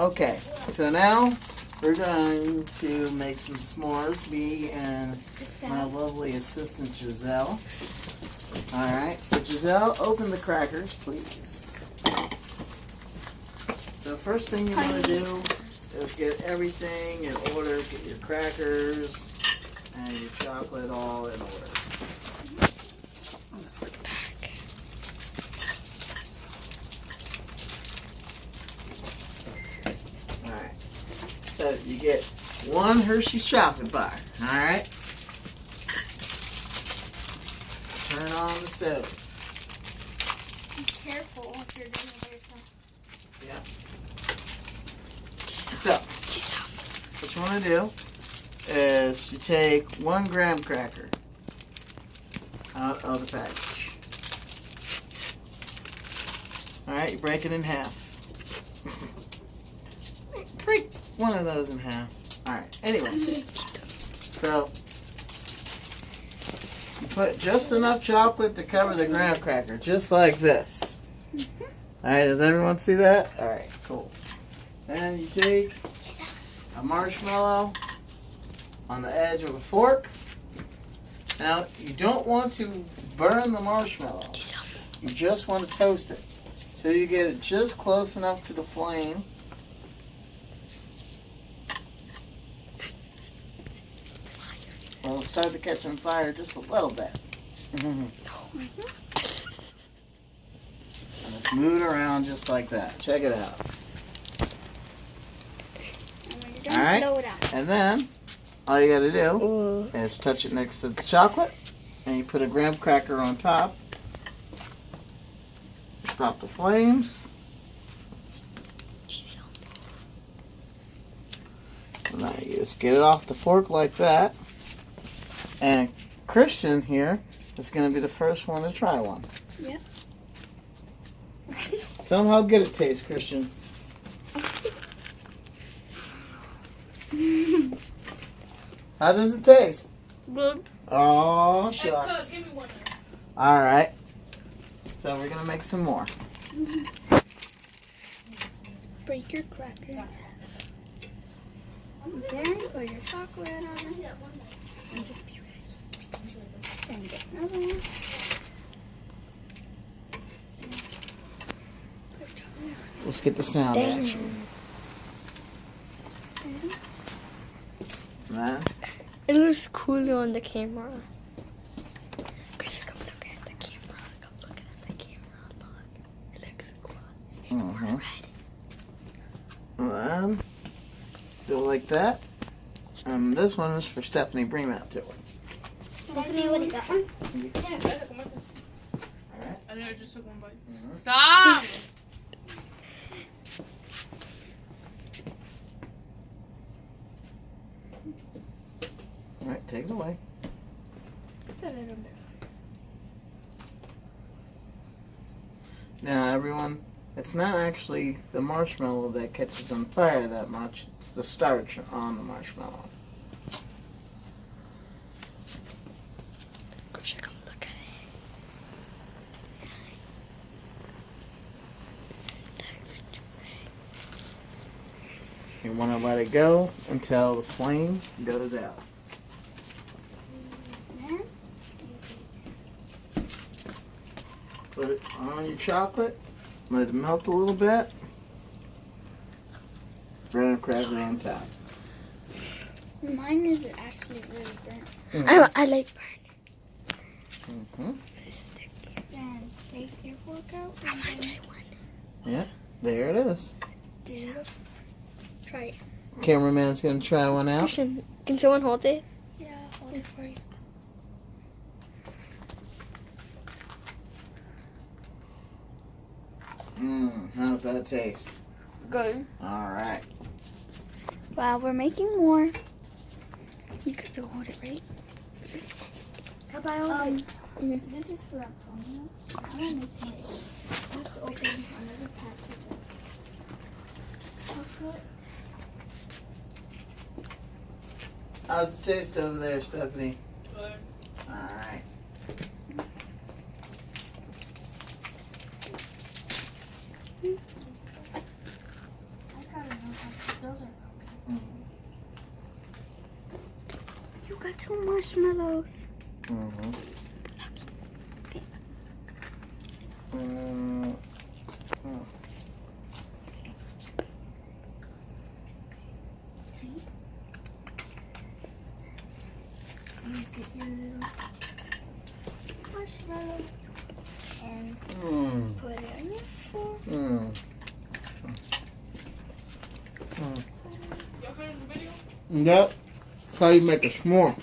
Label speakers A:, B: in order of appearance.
A: Okay, so now we're going to make some s'mores, me and my lovely assistant Giselle. Alright, so Giselle, open the crackers, please. The first thing you want to do is get everything in order. Get your crackers and your chocolate all in order. Alright, so you get one Hershey's chocolate bar. Alright, turn on the stove.
B: Be careful if you're doing it by yourself.
A: Yeah. So, what you want to do is you take 1 graham cracker out of the package. Alright, you break it in half. Break one of those in half. Alright, anyway. So, you put just enough chocolate to cover the graham cracker, just like this. Alright, does everyone see that? Alright, cool. Then you take a marshmallow on the edge of a fork. Now, you don't want to burn the marshmallow. You just want to toast it. So you get it just close enough to the flame. Well, it'll start to catch on fire just a little bit. And it's moving around just like that. Check it out. Alright, and then all you gotta do is touch it next to the chocolate, and you put a graham cracker on top. Stop the flames. So now you just get it off the fork like that. And Christian here is going to be the first one to try one.
B: Yes.
A: Tell him how good it tastes, Christian. How does it taste?
B: Good.
A: Oh, shucks.
B: Give me one.
A: All right. So we're going to make some more.
B: Break your cracker. Then put your chocolate on it. And just be ready. And get another one.
A: Let's get the sound action. Nah.
C: It looks cooler on the camera. Chris, come look at the camera. Come look at the camera. Look. It looks cool. It's more red.
A: Then do it like that. This one is for Stephanie. Bring that to her.
B: Stephanie, what do you got one?
A: Alright.
D: I know, I just took one bite. Stop!
A: Alright, take it away.
B: It's a little bit.
A: Now, everyone, it's not actually the marshmallow that catches on fire that much. It's the starch on the marshmallow.
C: Chris, come look at it.
A: You want to let it go until the flame goes out. Put it on your chocolate. Let it melt a little bit. Graham cracker on top.
B: Mine is actually really burnt.
C: I like
A: Mm-hmm.
C: It's sticky.
B: Then take your fork out.
C: I want to try one.
A: Yeah, there it is.
B: Do you try it?
A: Cameraman's going to try one out.
C: Christian, can someone hold it?
B: Yeah, hold it for you.
A: How's that taste?
C: Good.
A: All right.
B: Wow, we're making more. You could still hold it, right? How about this is for Antonio. I want to make more. Let's open another package of chocolate.
A: How's the taste over there, Stephanie?
D: Good.
A: All right.
B: I got enough. 2 marshmallows.
A: Mm-hmm.
B: Okay. Get your little marshmallow and put it on your fork.
D: Y'all finished the video?
A: Yep. That's how you make a s'more.